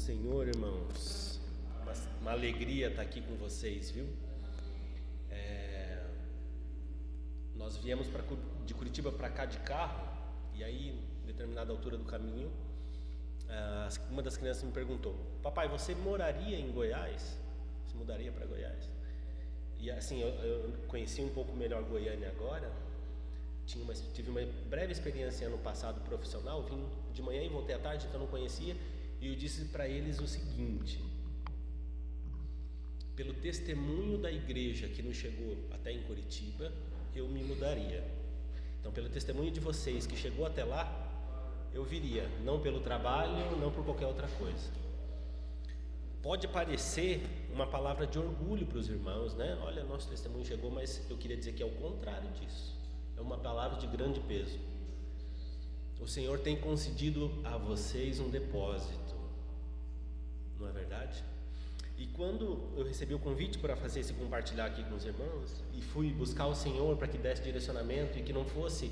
Senhor, irmãos. Uma alegria estar aqui com vocês, viu? Nós viemos de Curitiba para cá de carro, e aí, em determinada altura do caminho, uma das crianças me perguntou: papai, você moraria em Goiás? Você mudaria para Goiás? E assim, eu conheci um pouco melhor Goiânia agora. Tive uma breve experiência ano passado profissional, vim de manhã e voltei à tarde, então não conhecia, e eu disse para eles o seguinte: pelo testemunho da igreja que nos chegou até em Curitiba, eu me mudaria. Então, pelo testemunho de vocês que chegou até lá, eu viria, não pelo trabalho, não por qualquer outra coisa. Pode parecer uma palavra de orgulho para os irmãos, né? Olha, nosso testemunho chegou, mas eu queria dizer que é o contrário disso. É uma palavra de grande peso. O Senhor tem concedido a vocês um depósito, não é verdade? E quando eu recebi o convite para fazer esse compartilhar aqui com os irmãos, e fui buscar o Senhor para que desse direcionamento e que não fosse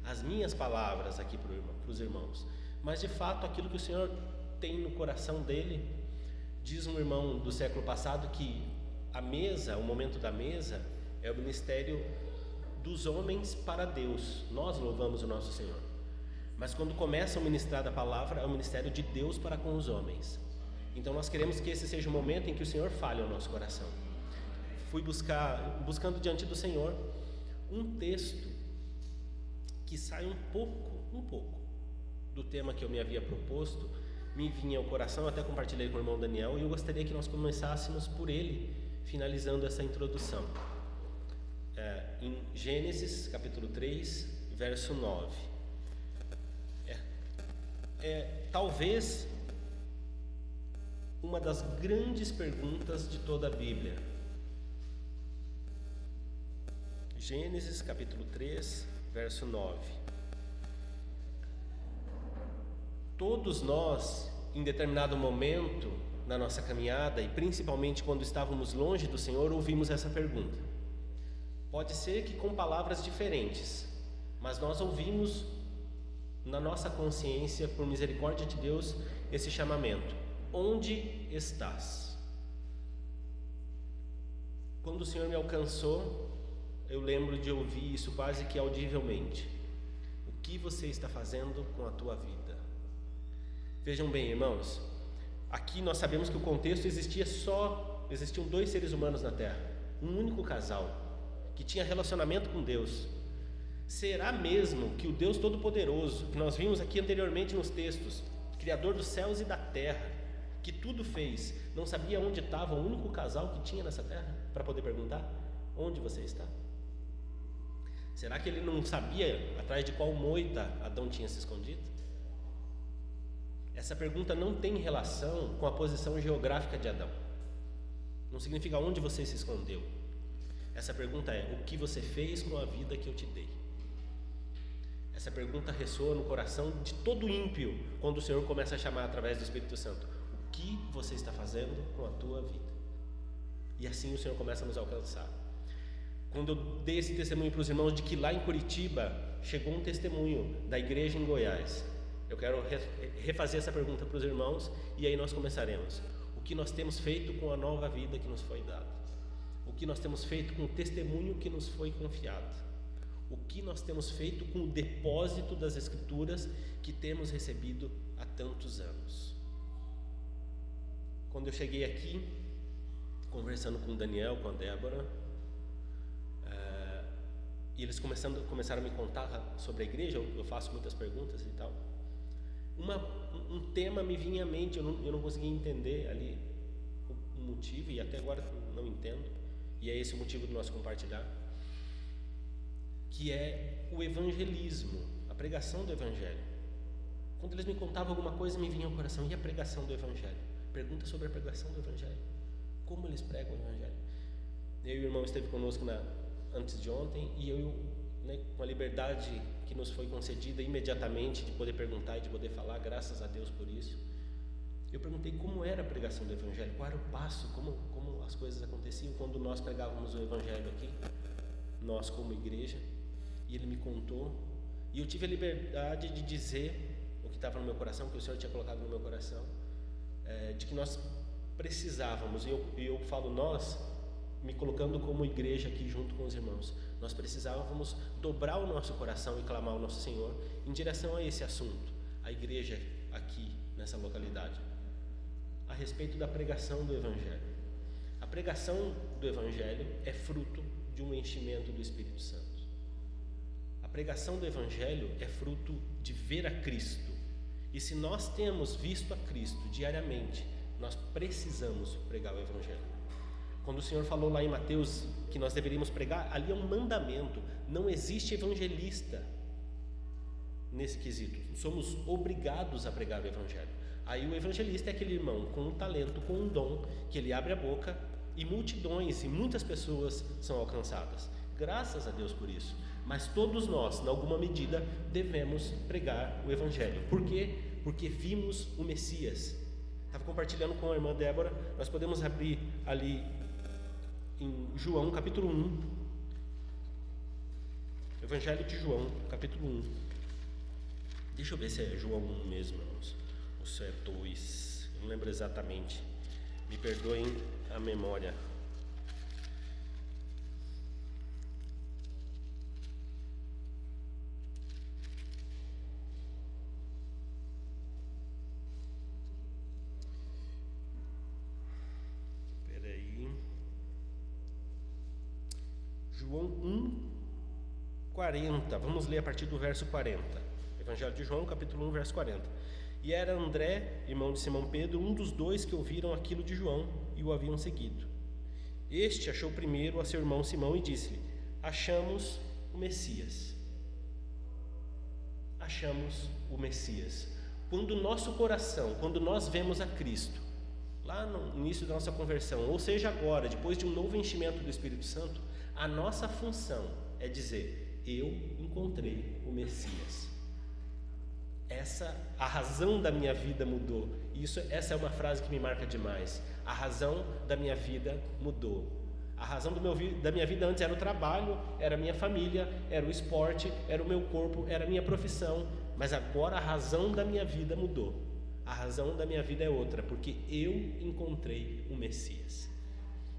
as minhas palavras aqui para os irmãos, mas de fato aquilo que o Senhor tem no coração dele. Diz um irmão do século passado que a mesa, o momento da mesa, é o ministério dos homens para Deus. Nós louvamos o nosso Senhor. Mas quando começa a ministrar da palavra, é o ministério de Deus para com os homens. Então nós queremos que esse seja o momento em que o Senhor fale ao nosso coração. Fui buscando diante do Senhor um texto que sai um pouco do tema que eu me havia proposto. Me vinha ao coração, até compartilhei com o irmão Daniel, e eu gostaria que nós começássemos por ele, finalizando essa introdução. Em Gênesis capítulo 3, verso 9. Talvez uma das grandes perguntas de toda a Bíblia. Gênesis capítulo 3, verso 9. Todos nós, em determinado momento na nossa caminhada, e principalmente quando estávamos longe do Senhor, ouvimos essa pergunta. Pode ser que com palavras diferentes, mas nós ouvimos na nossa consciência, por misericórdia de Deus, esse chamamento: onde estás? Quando o Senhor me alcançou, eu lembro de ouvir isso quase que audivelmente: o que você está fazendo com a tua vida? Vejam bem, irmãos, aqui nós sabemos que o contexto existiam dois seres humanos na terra, um único casal que tinha relacionamento com Deus. Será mesmo que o Deus Todo-Poderoso, que nós vimos aqui anteriormente nos textos, Criador dos céus e da terra, que tudo fez, não sabia onde estava o único casal que tinha nessa terra, para poder perguntar: onde você está? Será que ele não sabia atrás de qual moita Adão tinha se escondido? Essa pergunta não tem relação com a posição geográfica de Adão. Não significa onde você se escondeu. Essa pergunta é: o que você fez com a vida que eu te dei? Essa pergunta ressoa no coração de todo ímpio quando o Senhor começa a chamar através do Espírito Santo: o que você está fazendo com a tua vida? E assim o Senhor começa a nos alcançar. Quando eu dei esse testemunho para os irmãos de que lá em Curitiba chegou um testemunho da igreja em Goiás, eu quero refazer essa pergunta para os irmãos, e aí nós começaremos. O que nós temos feito com a nova vida que nos foi dada? O que nós temos feito com o testemunho que nos foi confiado? O que nós temos feito com o depósito das Escrituras que temos recebido há tantos anos? Quando eu cheguei aqui, conversando com o Daniel, com a Débora, e eles começaram a me contar sobre a igreja, eu faço muitas perguntas e tal. Um tema me vinha à mente, eu não conseguia entender ali o motivo, e até agora não entendo, e é esse o motivo do nosso compartilhar, que é o evangelismo, a pregação do evangelho. Quando eles me contavam alguma coisa, me vinha ao coração: e a pregação do evangelho? Pergunta sobre a pregação do evangelho. Como eles pregam o evangelho? Eu e o irmão esteve conosco antes de ontem, e eu, com a liberdade que nos foi concedida imediatamente de poder perguntar e de poder falar, graças a Deus por isso, eu perguntei como era a pregação do evangelho, qual era o passo, como as coisas aconteciam quando nós pregávamos o evangelho aqui, nós como igreja. E ele me contou, e eu tive a liberdade de dizer o que estava no meu coração, que o Senhor tinha colocado no meu coração. de que nós precisávamos, e eu falo nós, me colocando como igreja aqui junto com os irmãos, nós precisávamos dobrar o nosso coração e clamar ao nosso Senhor em direção a esse assunto, a igreja aqui nessa localidade, a respeito da pregação do Evangelho. A pregação do Evangelho é fruto de um enchimento do Espírito Santo. A pregação do Evangelho é fruto de ver a Cristo. E se nós temos visto a Cristo diariamente, nós precisamos pregar o Evangelho. Quando o Senhor falou lá em Mateus que nós deveríamos pregar, ali é um mandamento. Não existe evangelista nesse quesito. Somos obrigados a pregar o Evangelho. Aí o evangelista é aquele irmão com um talento, com um dom, que ele abre a boca e multidões e muitas pessoas são alcançadas. Graças a Deus por isso. Mas todos nós, em alguma medida, devemos pregar o Evangelho. Por quê? Porque vimos o Messias. Estava compartilhando com a irmã Débora. Nós podemos abrir ali em João, capítulo 1. Evangelho de João, capítulo 1. Deixa eu ver se é João 1 mesmo, irmãos, ou se é 2. Eu não lembro exatamente. Me perdoem a memória. João 1, 40. Vamos ler a partir do verso 40. Evangelho de João, capítulo 1, verso 40. E era André, irmão de Simão Pedro, um dos dois que ouviram aquilo de João e o haviam seguido. Este achou primeiro a seu irmão Simão e disse-lhe: achamos o Messias. Achamos o Messias. Quando o nosso coração, quando nós vemos a Cristo, lá no início da nossa conversão, ou seja agora, depois de um novo enchimento do Espírito Santo, a nossa função é dizer: eu encontrei o Messias. A razão da minha vida mudou. Essa é uma frase que me marca demais. A razão da minha vida mudou. A razão da minha vida antes era o trabalho, era a minha família, era o esporte, era o meu corpo, era a minha profissão. Mas agora a razão da minha vida mudou. A razão da minha vida é outra, porque eu encontrei o Messias.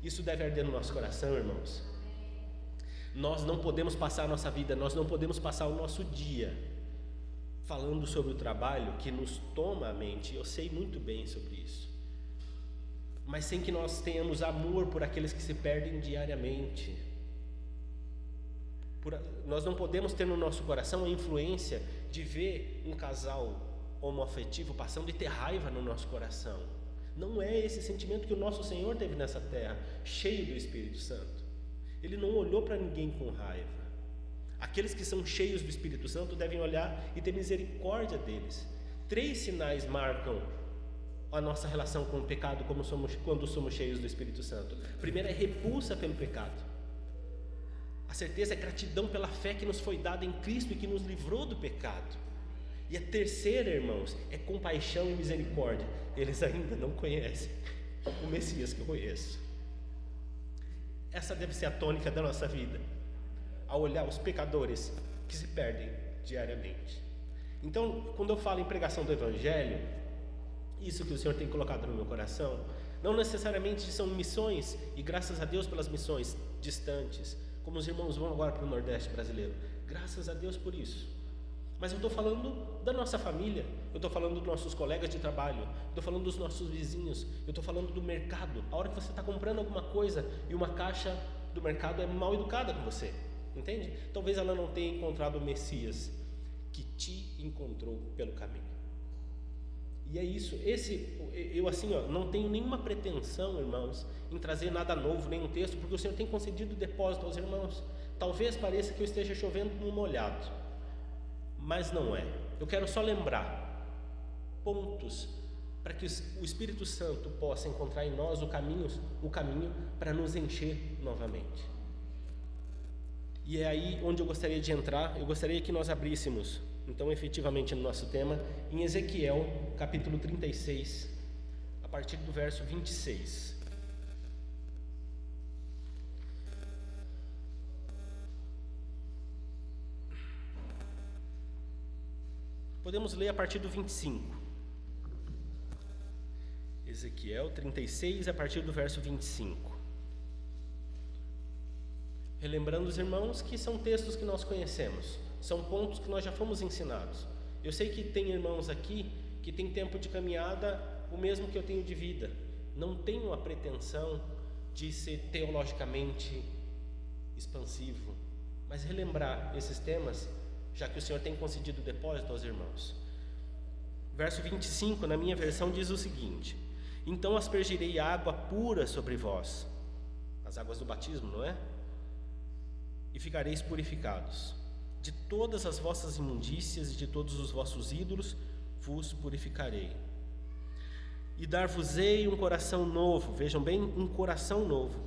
Isso deve arder no nosso coração, irmãos. Nós não podemos passar a nossa vida, nós não podemos passar o nosso dia falando sobre o trabalho que nos toma a mente. Eu sei muito bem sobre isso, mas sem que nós tenhamos amor por aqueles que se perdem diariamente. Nós não podemos ter no nosso coração a influência de ver um casal homoafetivo passando e ter raiva no nosso coração. Não é esse sentimento que o nosso Senhor teve nessa terra, cheio do Espírito Santo. Ele não olhou para ninguém com raiva. Aqueles que são cheios do Espírito Santo devem olhar e ter misericórdia deles. 3 sinais marcam a nossa relação com o pecado quando somos cheios do Espírito Santo. Primeiro é repulsa pelo pecado. A certeza é gratidão pela fé que nos foi dada em Cristo e que nos livrou do pecado. E a terceira, irmãos, é compaixão e misericórdia. Eles ainda não conhecem o Messias que eu conheço. Essa deve ser a tônica da nossa vida, ao olhar os pecadores que se perdem diariamente. Então, quando eu falo em pregação do Evangelho, isso que o Senhor tem colocado no meu coração, não necessariamente são missões, e graças a Deus pelas missões distantes, como os irmãos vão agora para o Nordeste brasileiro, graças a Deus por isso. Mas eu estou falando da nossa família, eu estou falando dos nossos colegas de trabalho, eu estou falando dos nossos vizinhos, eu estou falando do mercado. A hora que você está comprando alguma coisa e uma caixa do mercado é mal educada com você, entende? Talvez ela não tenha encontrado o Messias que te encontrou pelo caminho. E é isso, eu assim, não tenho nenhuma pretensão, irmãos, em trazer nada novo, nenhum texto, porque o Senhor tem concedido depósito aos irmãos. Talvez pareça que eu esteja chovendo no molhado, mas não é. Eu quero só lembrar pontos para que o Espírito Santo possa encontrar em nós o caminho para nos encher novamente. E é aí onde eu gostaria de entrar. Eu gostaria que nós abríssemos, então, efetivamente no nosso tema, em Ezequiel, capítulo 36, a partir do verso 26. Podemos ler a partir do 25. Ezequiel 36, a partir do verso 25. Relembrando os irmãos que são textos que nós conhecemos, são pontos que nós já fomos ensinados. Eu sei que tem irmãos aqui que têm tempo de caminhada o mesmo que eu tenho de vida. Não tenho a pretensão de ser teologicamente expansivo, mas relembrar esses temas, já que o Senhor tem concedido depósito aos irmãos. Verso 25, na minha versão, diz o seguinte: então aspergirei água pura sobre vós, as águas do batismo, não é? E ficareis purificados. De todas as vossas imundícias e de todos os vossos ídolos vos purificarei. E dar-vos-ei um coração novo, vejam bem, um coração novo,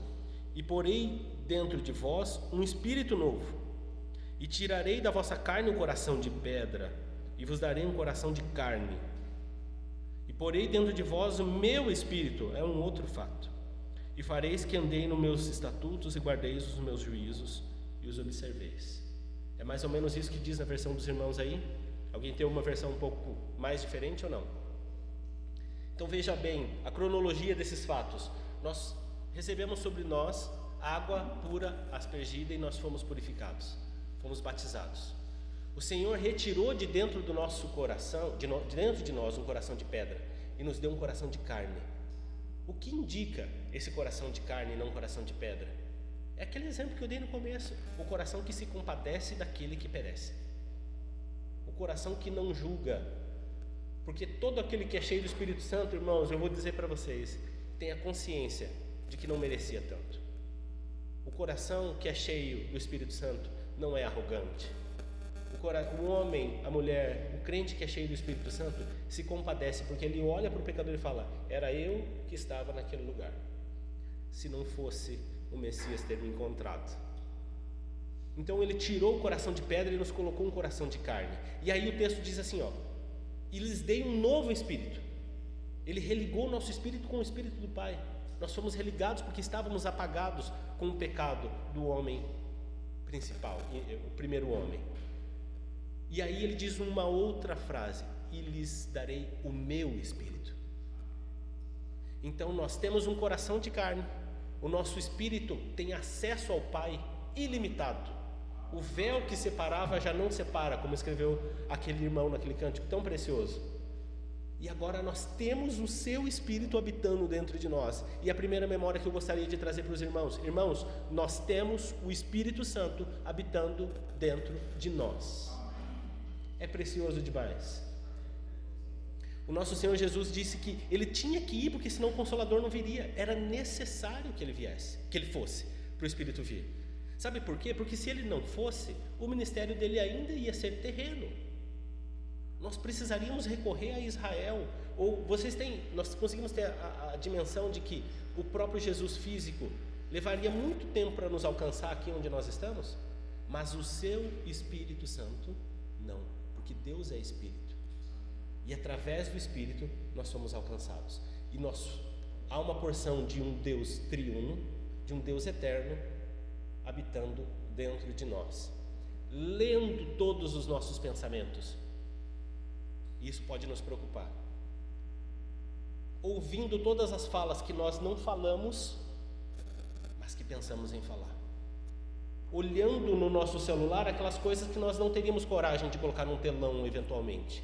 e porei dentro de vós um espírito novo, e tirarei da vossa carne um coração de pedra, e vos darei um coração de carne, e porei dentro de vós o meu espírito, é um outro fato, e fareis que andei nos meus estatutos e guardeis os meus juízos e os observeis. É mais ou menos isso que diz na versão dos irmãos aí? Alguém tem uma versão um pouco mais diferente ou não? Então veja bem a cronologia desses fatos. Nós recebemos sobre nós água pura aspergida e nós fomos purificados, fomos batizados. O Senhor retirou de dentro do nosso coração, de dentro de nós, um coração de pedra e nos deu um coração de carne. O que indica esse coração de carne e não um coração de pedra? É aquele exemplo que eu dei no começo, o coração que se compadece daquele que perece, o coração que não julga, porque todo aquele que é cheio do Espírito Santo, irmãos, eu vou dizer para vocês, tem a consciência de que não merecia tanto. O coração que é cheio do Espírito Santo não é arrogante. O homem, a mulher, o crente que é cheio do Espírito Santo se compadece, porque ele olha para o pecador e fala: era eu que estava naquele lugar, se não fosse o Messias ter me encontrado. Então ele tirou o coração de pedra e nos colocou um coração de carne. E aí o texto diz assim, ó: e lhes dei um novo espírito. Ele religou o nosso espírito com o espírito do Pai. Nós fomos religados porque estávamos apagados com o pecado do homem principal, o primeiro homem. E aí ele diz uma outra frase: e lhes darei o meu espírito. Então nós temos um coração de carne, o nosso espírito tem acesso ao Pai ilimitado. O véu que separava já não separa, como escreveu aquele irmão naquele cântico tão precioso. E agora nós temos o seu Espírito habitando dentro de nós. E a primeira memória que eu gostaria de trazer para os irmãos: irmãos, nós temos o Espírito Santo habitando dentro de nós. É precioso demais. O nosso Senhor Jesus disse que Ele tinha que ir, porque senão o Consolador não viria. Era necessário que Ele viesse, que Ele fosse, para o Espírito vir. Sabe por quê? Porque se Ele não fosse, o ministério dele ainda ia ser terreno. Nós precisaríamos recorrer a Israel. Ou nós conseguimos ter a dimensão de que o próprio Jesus físico levaria muito tempo para nos alcançar aqui onde nós estamos, mas o seu Espírito Santo não, porque Deus é Espírito, e através do Espírito nós somos alcançados. E há uma porção de um Deus triuno, de um Deus eterno habitando dentro de nós, lendo todos os nossos pensamentos. Isso pode nos preocupar. Ouvindo todas as falas que nós não falamos, mas que pensamos em falar. Olhando no nosso celular aquelas coisas que nós não teríamos coragem de colocar num telão eventualmente.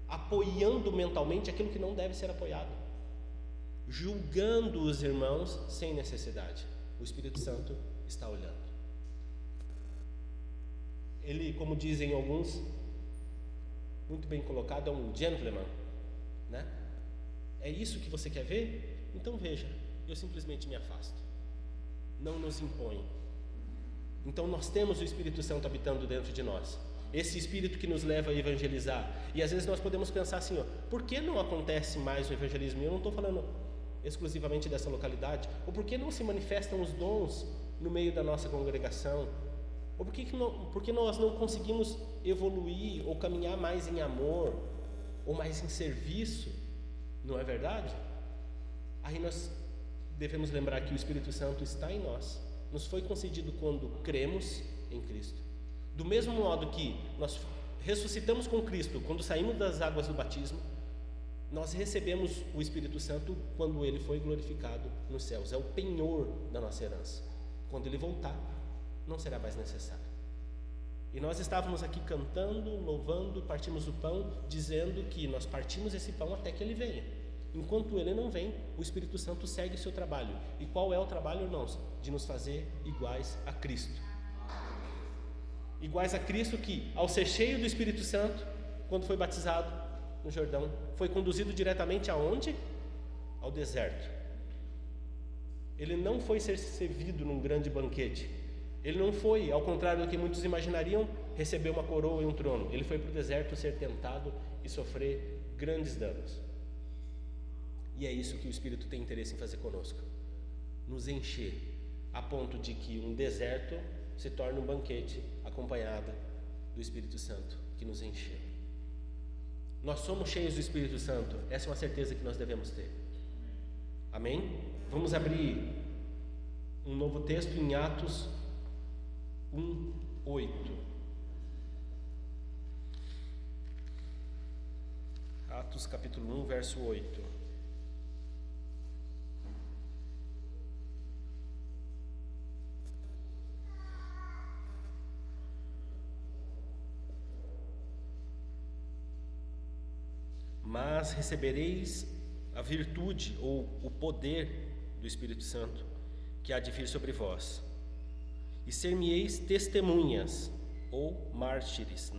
Apoiando mentalmente aquilo que não deve ser apoiado. Julgando os irmãos sem necessidade. O Espírito Santo está olhando. Ele, como dizem alguns, muito bem colocado, é um gentleman, né? É isso que você quer ver? Então veja, eu simplesmente me afasto. Não nos impõe. Então nós temos o Espírito Santo habitando dentro de nós, esse Espírito que nos leva a evangelizar. E às vezes nós podemos pensar assim, ó: por que não acontece mais o evangelismo? Eu não estou falando exclusivamente dessa localidade. Ou por que não se manifestam os dons no meio da nossa congregação? Ou por que nós não conseguimos evoluir ou caminhar mais em amor ou mais em serviço? Não é verdade? Aí nós devemos lembrar que o Espírito Santo está em nós, nos foi concedido quando cremos em Cristo. Do mesmo modo que nós ressuscitamos com Cristo quando saímos das águas do batismo, Nós recebemos o Espírito Santo quando ele foi glorificado nos céus. É o penhor da nossa herança. Quando ele voltar, não será mais necessário. E nós estávamos aqui cantando, louvando, partimos o pão, dizendo que nós partimos esse pão até que ele venha. Enquanto ele não vem, o Espírito Santo segue o seu trabalho. E qual é o trabalho, irmãos? De nos fazer iguais a Cristo. Iguais a Cristo que, ao ser cheio do Espírito Santo, quando foi batizado no Jordão, foi conduzido diretamente aonde? Ao deserto. Ele não foi ser servido num grande banquete. Ele não foi, ao contrário do que muitos imaginariam, receber uma coroa e um trono. Ele foi para o deserto ser tentado e sofrer grandes danos. E é isso que o Espírito tem interesse em fazer conosco. Nos encher, a ponto de que um deserto se torne um banquete acompanhado do Espírito Santo que nos encheu. Nós somos cheios do Espírito Santo. Essa é uma certeza que nós devemos ter. Amém? Vamos abrir um novo texto em Atos 1:8. Atos capítulo 1, verso 8. Mas recebereis a virtude ou o poder do Espírito Santo que há de vir sobre vós, e ser-me-eis testemunhas ou mártires,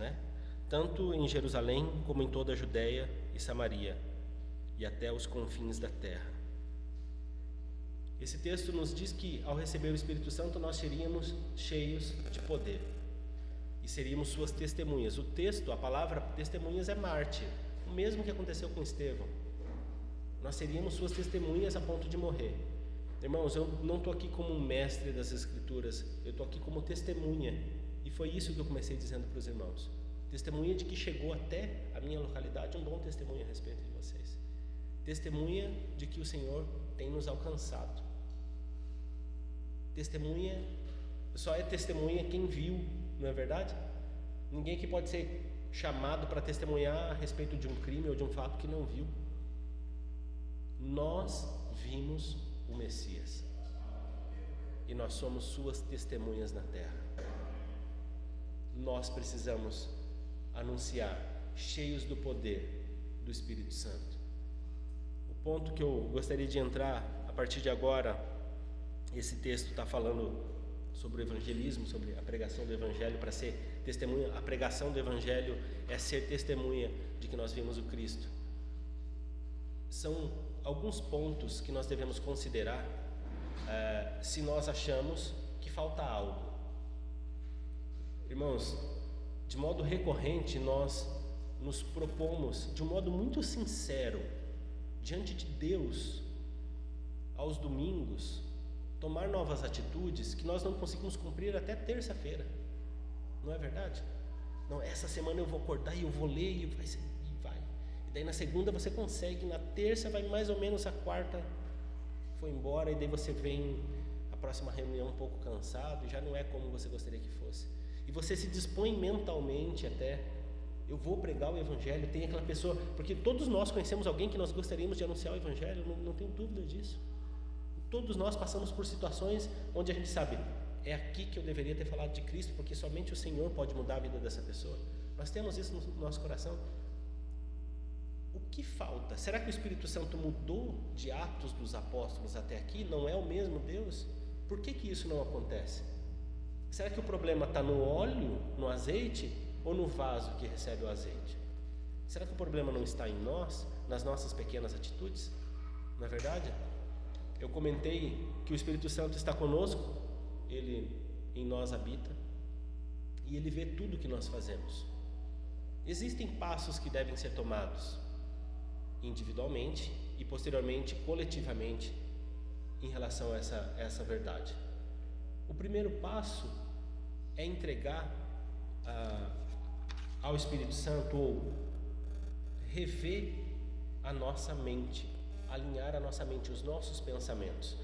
tanto em Jerusalém como em toda a Judéia e Samaria e até os confins da terra. Esse texto nos diz que ao receber o Espírito Santo nós seríamos cheios de poder e seríamos suas testemunhas. O texto, a palavra testemunhas é mártir, o mesmo que aconteceu com Estevão. Nós seríamos suas testemunhas a ponto de morrer. Irmãos, eu não estou aqui como um mestre das Escrituras, eu estou aqui como testemunha. E foi isso que eu comecei dizendo para os irmãos. Testemunha de que chegou até a minha localidade um bom testemunho a respeito de vocês. Testemunha de que o Senhor tem nos alcançado. Testemunha, só é testemunha quem viu, não é verdade? Ninguém que pode ser chamado para testemunhar a respeito de um crime ou de um fato que não viu. Nós vimos o Messias e nós somos suas testemunhas na terra. Nós precisamos anunciar, cheios do poder do Espírito Santo. O ponto que eu gostaria de entrar a partir de agora, esse texto está falando sobre o evangelismo, sobre a pregação do evangelho. Para ser testemunha, a pregação do evangelho é ser testemunha de que nós vimos o Cristo. São alguns pontos que nós devemos considerar se nós achamos que falta algo. Irmãos, de modo recorrente nós nos propomos, de um modo muito sincero, diante de Deus, aos domingos, tomar novas atitudes que nós não conseguimos cumprir até terça-feira. Não é verdade? Não, essa semana eu vou acordar e eu vou ler e vai. E daí na segunda você consegue, na terça vai mais ou menos, a quarta foi embora, e daí você vem a próxima reunião um pouco cansado e já não é como você gostaria que fosse. E você se dispõe mentalmente até, eu vou pregar o evangelho. Tem aquela pessoa, porque todos nós conhecemos alguém que nós gostaríamos de anunciar o evangelho, não tenho dúvida disso. Todos nós passamos por situações onde a gente sabe, é aqui que eu deveria ter falado de Cristo, porque somente o Senhor pode mudar a vida dessa pessoa. Nós temos isso no nosso coração. O que falta? Será que o Espírito Santo mudou de Atos dos Apóstolos até aqui? Não é o mesmo Deus? Por que isso não acontece? Será que o problema está no óleo, no azeite, ou no vaso que recebe o azeite? Será que o problema não está em nós, nas nossas pequenas atitudes? Não é verdade? Eu comentei que o Espírito Santo está conosco, ele em nós habita e ele vê tudo o que nós fazemos. Existem passos que devem ser tomados individualmente e posteriormente coletivamente em relação a essa verdade. O primeiro passo é entregar ao Espírito Santo, ou rever a nossa mente, alinhar a nossa mente, os nossos pensamentos.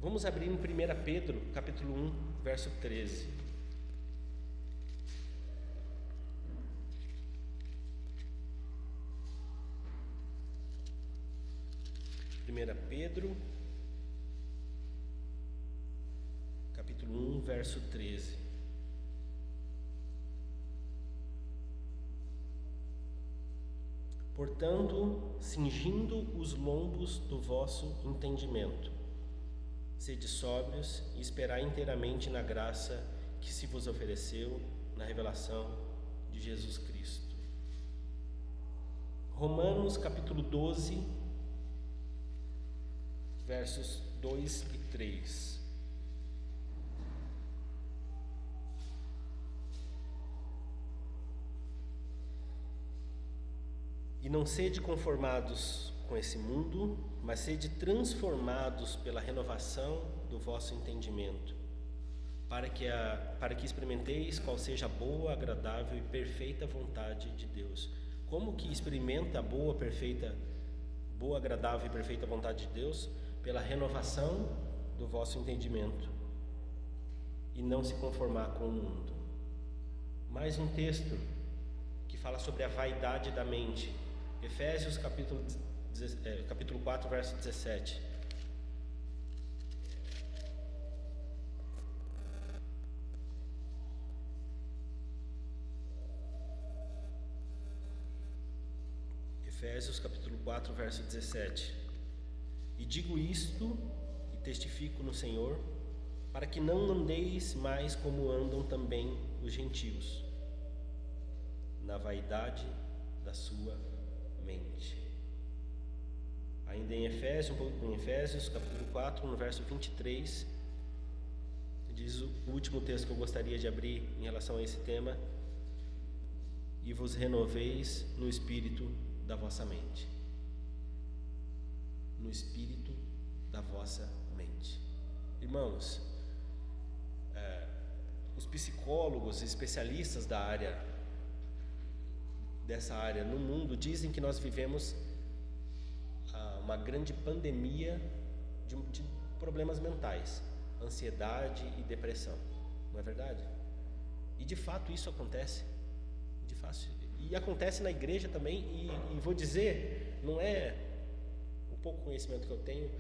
Vamos abrir em 1 Pedro, capítulo 1, verso 13. 1 Pedro, capítulo 1, verso 13. Portanto, cingindo os lombos do vosso entendimento, sede sóbrios e esperai inteiramente na graça que se vos ofereceu na revelação de Jesus Cristo. Romanos capítulo 12, versos 2 e 3. E não sede conformados com esse mundo, mas sede transformados pela renovação do vosso entendimento, para que experimenteis qual seja a boa, agradável e perfeita vontade de Deus. Como que experimenta a boa, agradável e perfeita vontade de Deus? Pela renovação do vosso entendimento, e não se conformar com o mundo. Mais um texto que fala sobre a vaidade da mente. Efésios capítulo 4, verso 17. Efésios capítulo 4, verso 17. E digo isto e testifico no Senhor, para que não andeis mais como andam também os gentios, na vaidade da sua mente. Ainda em Efésios capítulo 4, no verso 23, diz o último texto que eu gostaria de abrir em relação a esse tema: e vos renoveis no espírito da vossa mente. No espírito da vossa mente. Irmãos, os psicólogos, especialistas dessa área no mundo, dizem que nós vivemos uma grande pandemia de problemas mentais, ansiedade e depressão. Não é verdade? E de fato isso acontece. E acontece na igreja também, e vou dizer, não é o pouco conhecimento que eu tenho,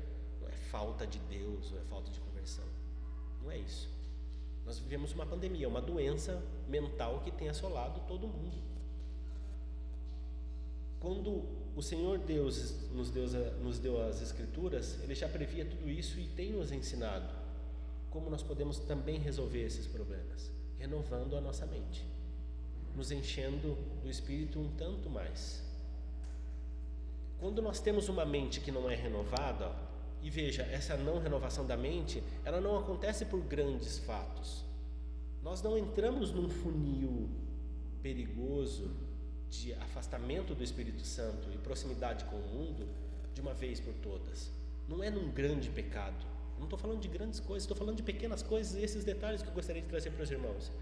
não é falta de Deus, ou é falta de conversão. Não é isso. Nós vivemos uma pandemia, uma doença mental que tem assolado todo mundo. Quando o Senhor Deus nos deu as Escrituras, Ele já previa tudo isso e tem nos ensinado como nós podemos também resolver esses problemas, renovando a nossa mente, nos enchendo do Espírito um tanto mais. Quando nós temos uma mente que não é renovada, e veja, essa não renovação da mente, ela não acontece por grandes fatos. Nós não entramos num funil perigoso de afastamento do Espírito Santo e proximidade com o mundo de uma vez por todas. Não é num grande pecado. Não estou falando de grandes coisas, estou falando de pequenas coisas, e esses detalhes que eu gostaria de trazer para os irmãos.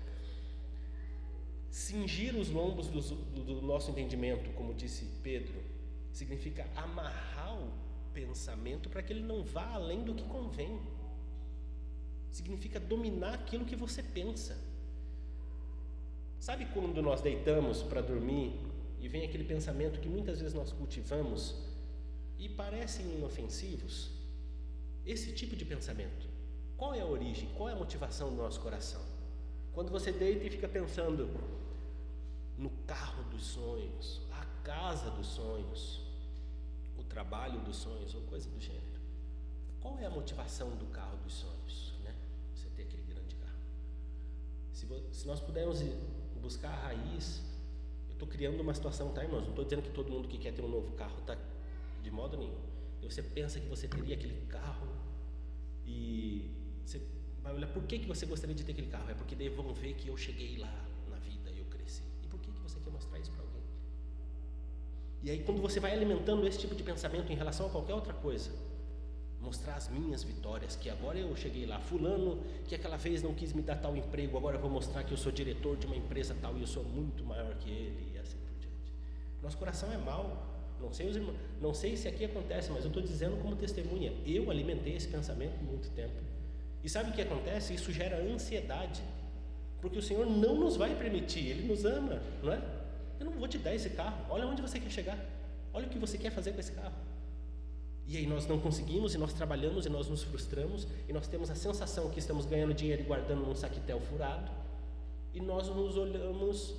Cingir os lombos do nosso entendimento, como disse Pedro, significa amarrar o pensamento para que ele não vá além do que convém. Significa dominar aquilo que você pensa. Sabe quando nós deitamos para dormir e vem aquele pensamento que muitas vezes nós cultivamos e parecem inofensivos? Esse tipo de pensamento, qual é a origem, qual é a motivação do nosso coração? Quando você deita e fica pensando no carro dos sonhos, a casa dos sonhos, o trabalho dos sonhos ou coisa do gênero, qual é a motivação do carro dos sonhos, né? Você ter aquele grande carro. Se nós pudermos buscar a raiz, eu estou criando uma situação, tá, irmãos? Não estou dizendo que todo mundo que quer ter um novo carro está de modo nenhum. E você pensa que você teria aquele carro e você vai olhar, por que você gostaria de ter aquele carro? É porque daí vão ver que eu cheguei lá na vida e eu cresci. E por que você quer mostrar isso para alguém? E aí quando você vai alimentando esse tipo de pensamento em relação a qualquer outra coisa, mostrar as minhas vitórias, que agora eu cheguei lá, fulano que aquela vez não quis me dar tal emprego, agora eu vou mostrar que eu sou diretor de uma empresa tal e eu sou muito maior que ele, e assim por diante. Nosso coração é mau. Não sei se aqui acontece, mas eu estou dizendo como testemunha. Eu alimentei esse pensamento por muito tempo. E sabe o que acontece? Isso gera ansiedade, porque o Senhor não nos vai permitir. Ele nos ama, não é? Eu não vou te dar esse carro. Olha onde você quer chegar. Olha o que você quer fazer com esse carro. E aí nós não conseguimos, e nós trabalhamos, e nós nos frustramos, e nós temos a sensação que estamos ganhando dinheiro e guardando num saquetel furado, e nós nos olhamos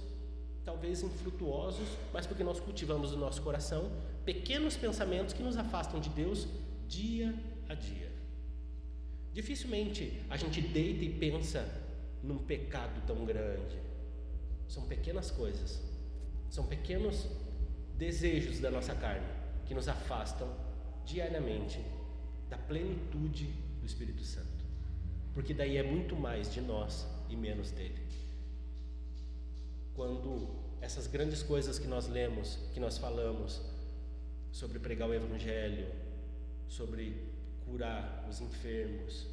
talvez infrutuosos, mas porque nós cultivamos no nosso coração pequenos pensamentos que nos afastam de Deus dia a dia. Dificilmente a gente deita e pensa num pecado tão grande. São pequenas coisas, são pequenos desejos da nossa carne que nos afastam diariamente da plenitude do Espírito Santo, porque daí é muito mais de nós e menos dele. Quando essas grandes coisas que nós lemos, que nós falamos sobre pregar o Evangelho, sobre curar os enfermos,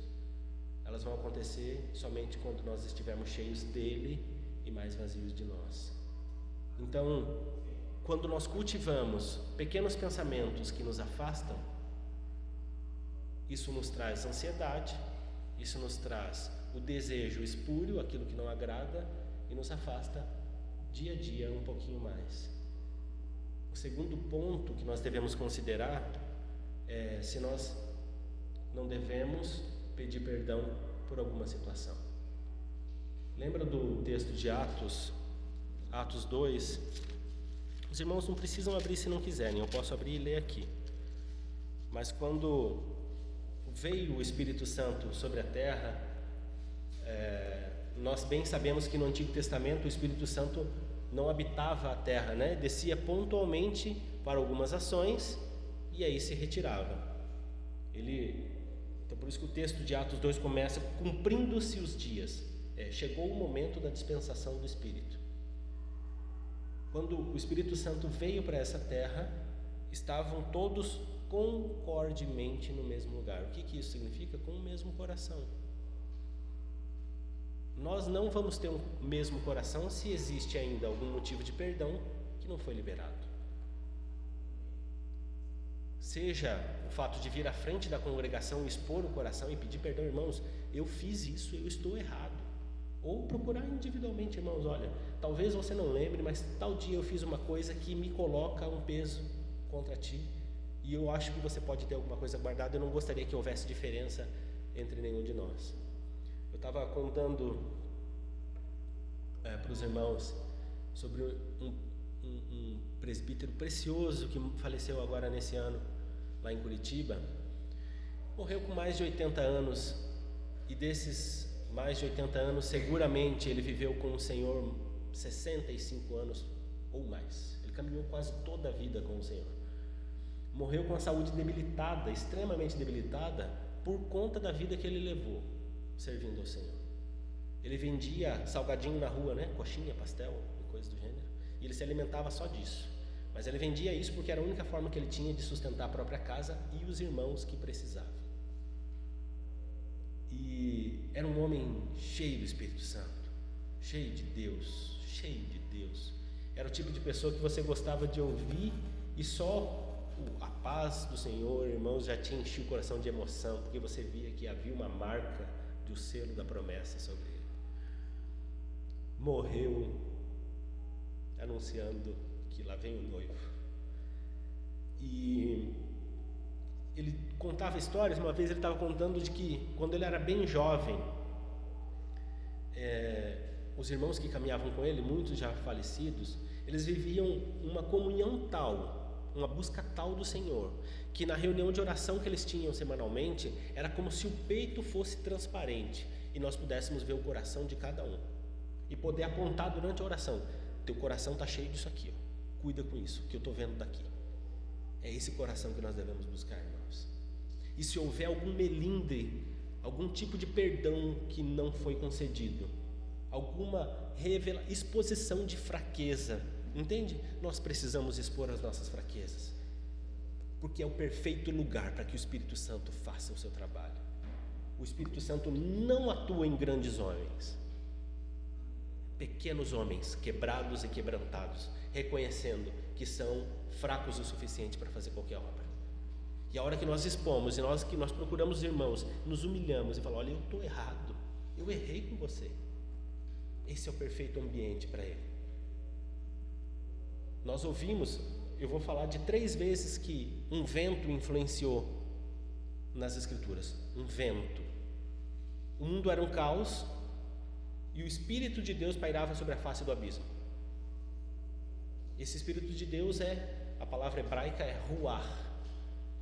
elas vão acontecer somente quando nós estivermos cheios dele e mais vazios de nós. Então, quando nós cultivamos pequenos pensamentos que nos afastam, isso nos traz ansiedade, isso nos traz o desejo espúrio, aquilo que não agrada, e nos afasta dia a dia um pouquinho mais. O segundo ponto que nós devemos considerar é se nós não devemos pedir perdão por alguma situação. Lembra do texto de Atos 2? Os irmãos não precisam abrir se não quiserem, eu posso abrir e ler aqui. Mas quando veio o Espírito Santo sobre a terra, nós bem sabemos que no Antigo Testamento o Espírito Santo não habitava a terra, né? Descia pontualmente para algumas ações e aí se retirava. Então por isso que o texto de Atos 2 começa: cumprindo-se os dias. Chegou o momento da dispensação do Espírito. Quando o Espírito Santo veio para essa terra, estavam todos concordemente no mesmo lugar. O que isso significa? Com o mesmo coração. Nós não vamos ter o mesmo coração se existe ainda algum motivo de perdão que não foi liberado. Seja o fato de vir à frente da congregação, expor o coração e pedir perdão: irmãos, eu fiz isso, eu estou errado. Ou procurar individualmente: irmãos, olha, talvez você não lembre, mas tal dia eu fiz uma coisa que me coloca um peso contra ti, e eu acho que você pode ter alguma coisa guardada. Eu não gostaria que houvesse diferença entre nenhum de nós. Eu estava contando para os irmãos sobre um presbítero precioso que faleceu agora nesse ano, lá em Curitiba. Morreu com mais de 80 anos, e desses mais de 80 anos, seguramente ele viveu com o Senhor 65 anos ou mais. Ele caminhou quase toda a vida com o Senhor. Morreu com a saúde debilitada, extremamente debilitada, por conta da vida que ele levou servindo ao Senhor. Ele vendia salgadinho na rua, né? Coxinha, pastel e coisas do gênero, e ele se alimentava só disso. Mas ele vendia isso porque era a única forma que ele tinha de sustentar a própria casa e os irmãos que precisavam. E era um homem cheio do Espírito Santo, cheio de Deus, cheio de Deus. Era o tipo de pessoa que você gostava de ouvir, e só a paz do Senhor, irmãos, já te enchia o coração de emoção, porque você via que havia uma marca do selo da promessa sobre ele. Morreu anunciando que lá vem o noivo. E ele contava histórias. Uma vez ele estava contando de que quando ele era bem jovem, os irmãos que caminhavam com ele, muitos já falecidos, eles viviam uma comunhão tal, uma busca tal do Senhor, que na reunião de oração que eles tinham semanalmente, era como se o peito fosse transparente e nós pudéssemos ver o coração de cada um e poder apontar durante a oração: teu coração está cheio disso aqui, ó. Cuida com isso, que eu estou vendo daqui. É esse coração que nós devemos buscar, irmãos. E se houver algum melindre, algum tipo de perdão que não foi concedido, alguma exposição de fraqueza, entende? Nós precisamos expor as nossas fraquezas, porque é o perfeito lugar para que o Espírito Santo faça o seu trabalho. O Espírito Santo não atua em grandes homens, pequenos homens quebrados e quebrantados, reconhecendo que são fracos o suficiente para fazer qualquer obra. E a hora que nós expomos, e que nós procuramos os irmãos, nos humilhamos e falamos: olha, eu estou errado, eu errei com você. Esse é o perfeito ambiente para ele. Nós ouvimos eu vou falar de 3 vezes que um vento influenciou nas Escrituras. Um vento. O mundo era um caos e o Espírito de Deus pairava sobre a face do abismo. Esse Espírito de Deus a palavra hebraica é ruach,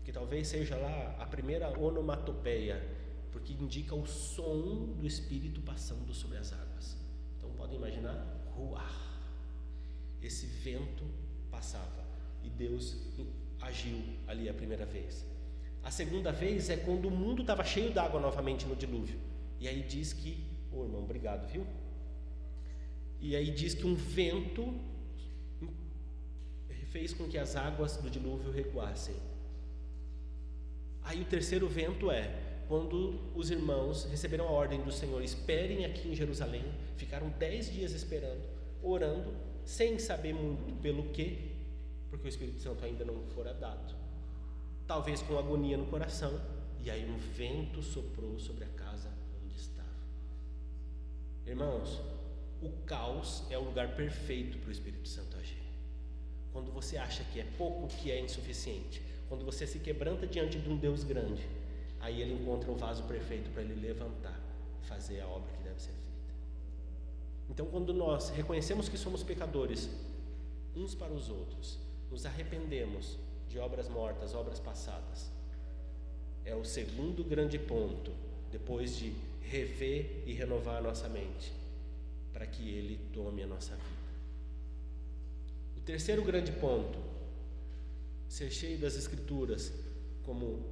que talvez seja lá a primeira onomatopeia, porque indica o som do Espírito passando sobre as águas. Então podem imaginar, ruach. Esse vento passava e Deus agiu ali a primeira vez. A segunda vez é quando o mundo estava cheio d'água novamente no dilúvio. E aí diz que, irmão, obrigado, viu? E aí diz que um vento fez com que as águas do dilúvio recuassem. Aí o terceiro vento quando os irmãos receberam a ordem do Senhor: esperem aqui em Jerusalém. Ficaram 10 dias esperando, orando, sem saber muito pelo quê, porque o Espírito Santo ainda não fora dado, talvez com agonia no coração. E aí um vento soprou sobre a casa onde estava. Irmãos, o caos é o lugar perfeito para o Espírito Santo agir. Quando você acha que é pouco, que é insuficiente, quando você se quebranta diante de um Deus grande, aí ele encontra o vaso perfeito para ele levantar e fazer a obra que deve ser feita. Então, quando nós reconhecemos que somos pecadores uns para os outros, nos arrependemos de obras mortas, obras passadas, é o segundo grande ponto, depois de rever e renovar a nossa mente, para que ele tome a nossa vida. O terceiro grande ponto, ser cheio das Escrituras, como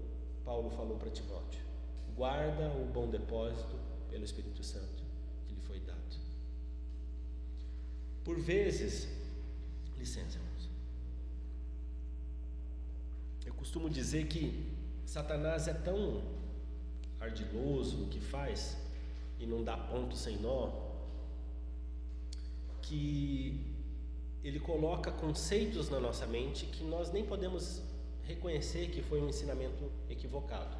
Paulo falou para Timóteo: guarda o bom depósito pelo Espírito Santo que lhe foi dado. Por vezes, licença, irmãos, eu costumo dizer que Satanás é tão ardiloso no que faz e não dá ponto sem nó, que ele coloca conceitos na nossa mente que nós nem podemos reconhecer que foi um ensinamento equivocado.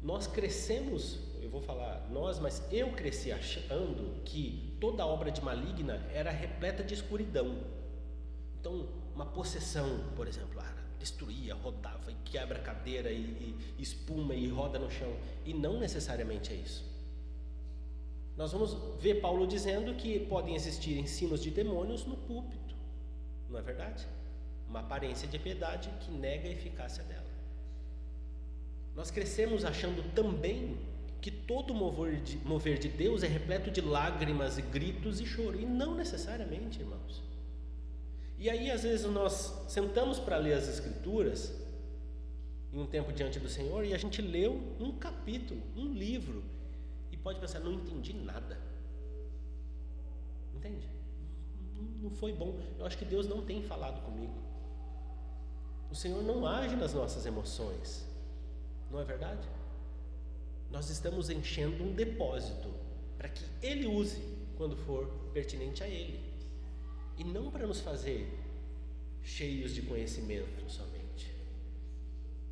Nós crescemos, eu vou falar nós, mas eu cresci achando que toda obra de maligna era repleta de escuridão. Então, uma possessão, por exemplo, destruía, rodava e quebra a cadeira e espuma e roda no chão. E não necessariamente é isso. Nós vamos ver Paulo dizendo que podem existir ensinos de demônios no púlpito, não é verdade? Uma aparência de piedade que nega a eficácia dela. Nós crescemos achando também que todo mover de Deus é repleto de lágrimas e gritos e choro, e não necessariamente, irmãos. E aí às vezes nós sentamos para ler as Escrituras em um tempo diante do Senhor e a gente leu um capítulo, um livro, e pode pensar: não entendi nada. Entende? Não foi bom. Eu acho que Deus não tem falado comigo. O Senhor não age nas nossas emoções, não é verdade? Nós estamos enchendo um depósito para que Ele use quando for pertinente a Ele, e não para nos fazer cheios de conhecimento somente.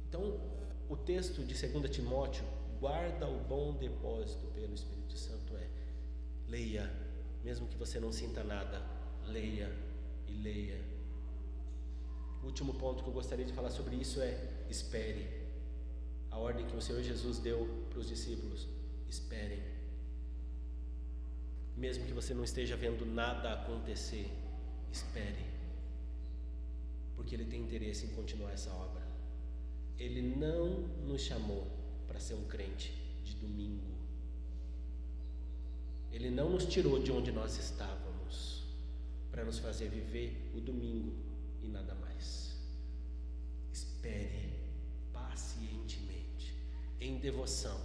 Então, o texto de 2 Timóteo, guarda o bom depósito pelo Espírito Santo, leia, mesmo que você não sinta nada, leia e leia. O último ponto que eu gostaria de falar sobre isso espere. A ordem que o Senhor Jesus deu para os discípulos: esperem. Mesmo que você não esteja vendo nada acontecer, espere, porque Ele tem interesse em continuar essa obra. Ele não nos chamou para ser um crente de domingo. Ele não nos tirou de onde nós estávamos para nos fazer viver o domingo e nada mais. Espere pacientemente, em devoção,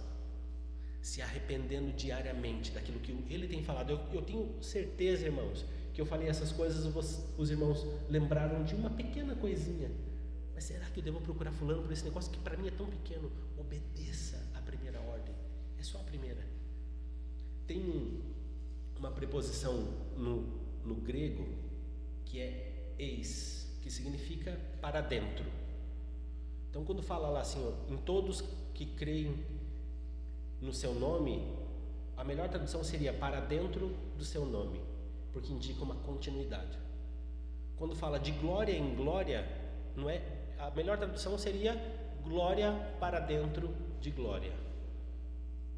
se arrependendo diariamente daquilo que Ele tem falado. Eu tenho certeza, irmãos, que eu falei essas coisas, os irmãos lembraram de uma pequena coisinha. Mas será que eu devo procurar fulano por esse negócio que para mim é tão pequeno? Obedeça a primeira ordem, é só a primeira. Tem uma preposição no grego que é eis, que significa para dentro. Então quando fala lá assim, em todos que creem no seu nome, a melhor tradução seria para dentro do seu nome, porque indica uma continuidade. Quando fala de glória em glória, não é? A melhor tradução seria glória para dentro de glória.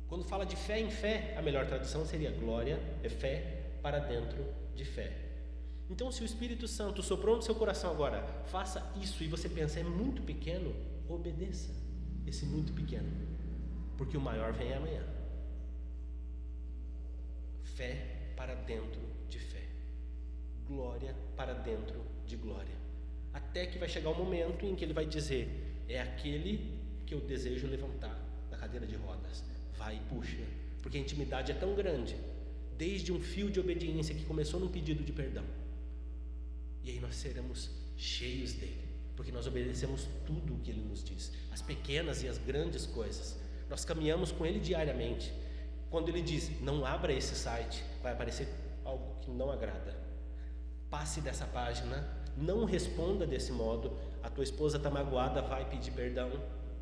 Quando fala de fé em fé, a melhor tradução seria glória é fé para dentro de fé. Então, se o Espírito Santo soprou no seu coração agora, faça isso, e você pensa, é muito pequeno, obedeça esse muito pequeno, porque o maior vem amanhã. Fé para dentro de fé, glória para dentro de glória, até que vai chegar o momento em que ele vai dizer, é aquele que eu desejo levantar da cadeira de rodas. Vai e puxa, porque a intimidade é tão grande, desde um fio de obediência que começou num pedido de perdão, e aí nós seremos cheios dele, porque nós obedecemos tudo o que ele nos diz, as pequenas e as grandes coisas. Nós caminhamos com ele diariamente. Quando ele diz, não abra esse site, vai aparecer algo que não agrada, passe dessa página, não responda desse modo. A tua esposa está magoada, vai pedir perdão,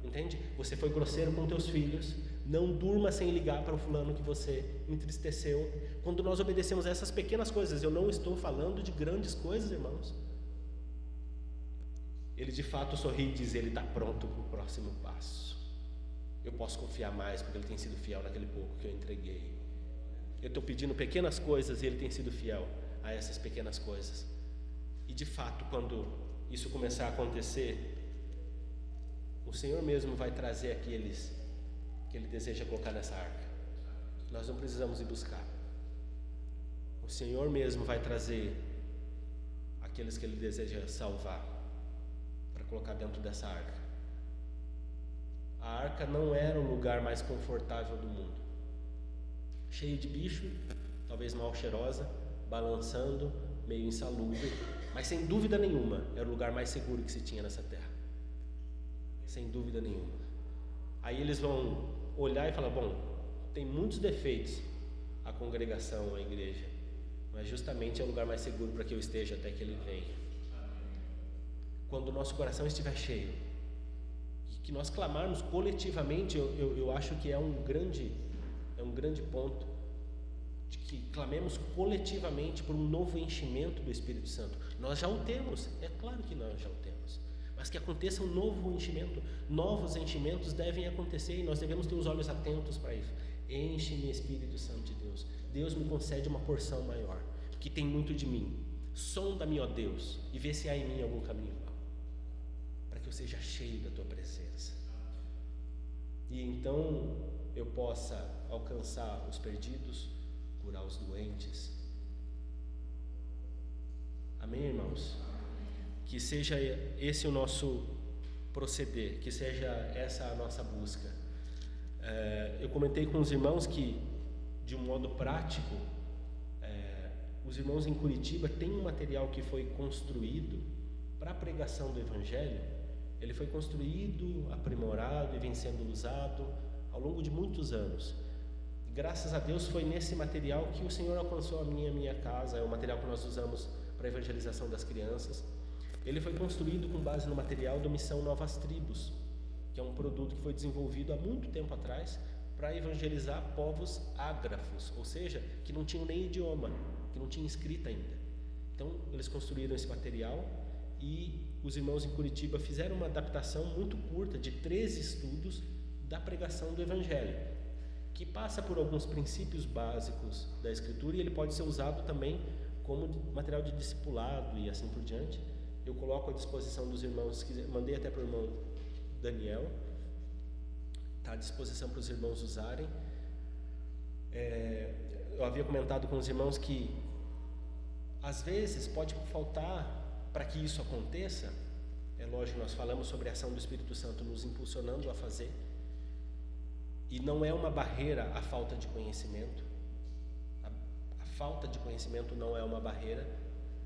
entende? Você foi grosseiro com teus filhos, não durma sem ligar para o fulano que você entristeceu. Quando nós obedecemos essas pequenas coisas, eu não estou falando de grandes coisas, irmãos. Ele de fato sorri e diz, ele está pronto para o próximo passo. Eu posso confiar mais, porque ele tem sido fiel naquele pouco que eu entreguei. Eu estou pedindo pequenas coisas e ele tem sido fiel a essas pequenas coisas. E de fato, quando isso começar a acontecer, o Senhor mesmo vai trazer aqueles que ele deseja colocar nessa arca. Nós não precisamos ir buscar. O Senhor mesmo vai trazer aqueles que ele deseja salvar para colocar dentro dessa arca. A arca não era o lugar mais confortável do mundo, cheio de bicho, talvez mal cheirosa, balançando, meio insalubre, mas sem dúvida nenhuma era o lugar mais seguro que se tinha nessa terra, sem dúvida nenhuma. Aí eles vão olhar e falar, bom, tem muitos defeitos a congregação, a igreja, mas justamente é o lugar mais seguro para que eu esteja até que ele venha. Quando o nosso coração estiver cheio, que nós clamarmos coletivamente, eu acho que é um grande ponto, de que clamemos coletivamente por um novo enchimento do Espírito Santo. Nós já o temos, é claro que nós já o temos, mas que aconteça um novo enchimento. Novos enchimentos devem acontecer e nós devemos ter os olhos atentos para isso. Enche-me, Espírito Santo de Deus. Deus me concede uma porção maior, que tem muito de mim. Sonda-me, ó Deus, e vê se há em mim algum caminho mau, para que eu seja cheio da tua presença, e então eu possa alcançar os perdidos, curar os doentes. Amém, irmãos? Que seja esse o nosso proceder, que seja essa a nossa busca. Eu comentei com os irmãos que, de um modo prático, os irmãos em Curitiba têm um material que foi construído para a pregação do Evangelho. Ele foi construído, aprimorado e vem sendo usado ao longo de muitos anos. Graças a Deus foi nesse material que o Senhor alcançou a minha casa. É o material que nós usamos para a evangelização das crianças. Ele foi construído com base no material do Missão Novas Tribos, que é um produto que foi desenvolvido há muito tempo atrás para evangelizar povos ágrafos, ou seja, que não tinham nem idioma, que não tinham escrita ainda. Então eles construíram esse material e os irmãos em Curitiba fizeram uma adaptação muito curta de 13 estudos da pregação do Evangelho, que passa por alguns princípios básicos da Escritura, e ele pode ser usado também como material de discipulado e assim por diante. Eu coloco à disposição dos irmãos, mandei até para o irmão Daniel, está à disposição para os irmãos usarem. Eu havia comentado com os irmãos que às vezes pode faltar para que isso aconteça. É lógico, nós falamos sobre a ação do Espírito Santo nos impulsionando a fazer, e não é uma barreira a falta de conhecimento. A falta de conhecimento não é uma barreira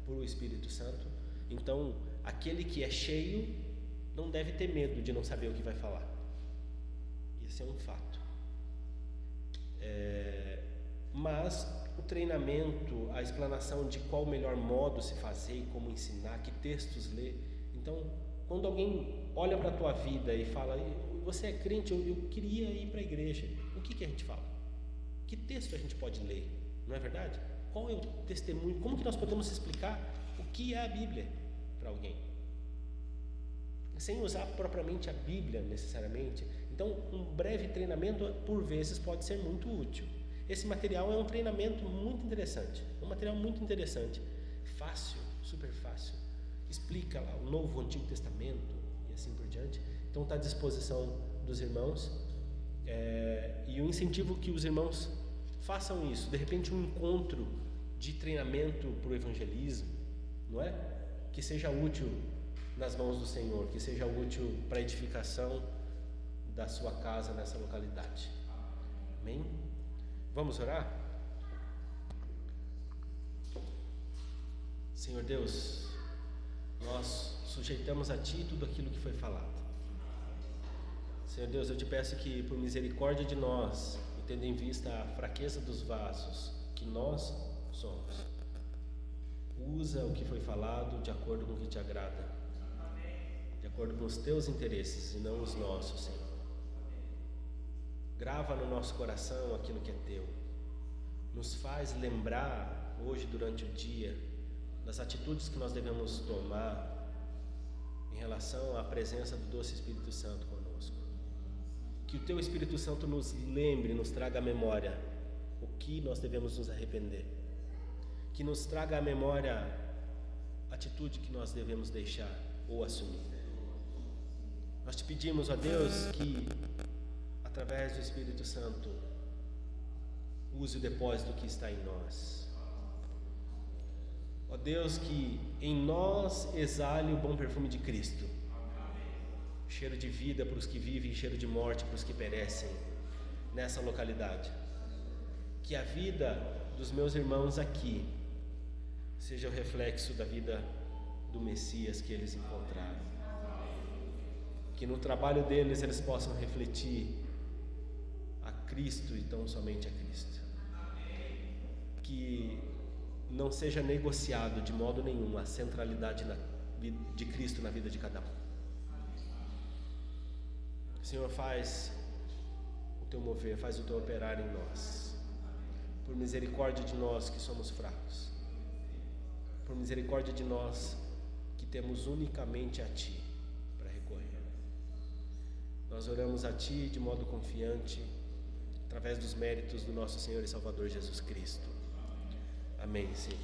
para o Espírito Santo. Então, aquele que é cheio não deve ter medo de não saber o que vai falar. Esse é um fato. Mas o treinamento, a explanação de qual o melhor modo se fazer e como ensinar, que textos ler. Então, quando alguém olha para a tua vida e fala, você é crente, eu queria ir para a igreja, o que a gente fala? Que texto a gente pode ler? Não é verdade? Qual é o testemunho? Como que nós podemos explicar o que é a Bíblia para alguém, sem usar propriamente a Bíblia necessariamente. Então, um breve treinamento, por vezes, pode ser muito útil. Esse material é um treinamento muito interessante, um material muito interessante, fácil, super fácil, explica lá o Novo, o Antigo Testamento e assim por diante. Então está à disposição dos irmãos, e eu incentivo que os irmãos façam isso. De repente, um encontro de treinamento para o evangelismo, não é? Que seja útil nas mãos do Senhor, que seja útil para a edificação da sua casa nessa localidade. Amém? Vamos orar? Senhor Deus, nós sujeitamos a Ti tudo aquilo que foi falado. Senhor Deus, eu te peço que, por misericórdia de nós, e tendo em vista a fraqueza dos vasos que nós somos, usa o que foi falado de acordo com o que te agrada, de acordo com os teus interesses e não os nossos, Senhor. Grava no nosso coração aquilo que é teu, nos faz lembrar hoje durante o dia das atitudes que nós devemos tomar em relação à presença do doce Espírito Santo conosco. Que o teu Espírito Santo nos lembre, nos traga à memória o que nós devemos nos arrepender, que nos traga à memória a atitude que nós devemos deixar ou assumir. Nós te pedimos, ó Deus, que através do Espírito Santo use o depósito que está em nós. Ó Deus, que em nós exale o bom perfume de Cristo, cheiro de vida para os que vivem, cheiro de morte para os que perecem nessa localidade. Que a vida dos meus irmãos aqui seja o reflexo da vida do Messias que eles encontraram. Que no trabalho deles eles possam refletir a Cristo e tão somente a Cristo. Que não seja negociado de modo nenhum a centralidade de Cristo na vida de cada um. Senhor, faz o teu mover, faz o teu operar em nós, por misericórdia de nós que somos fracos, por misericórdia de nós que temos unicamente a Ti para recorrer. Nós oramos a Ti de modo confiante, através dos méritos do nosso Senhor e Salvador Jesus Cristo. Amém, Senhor.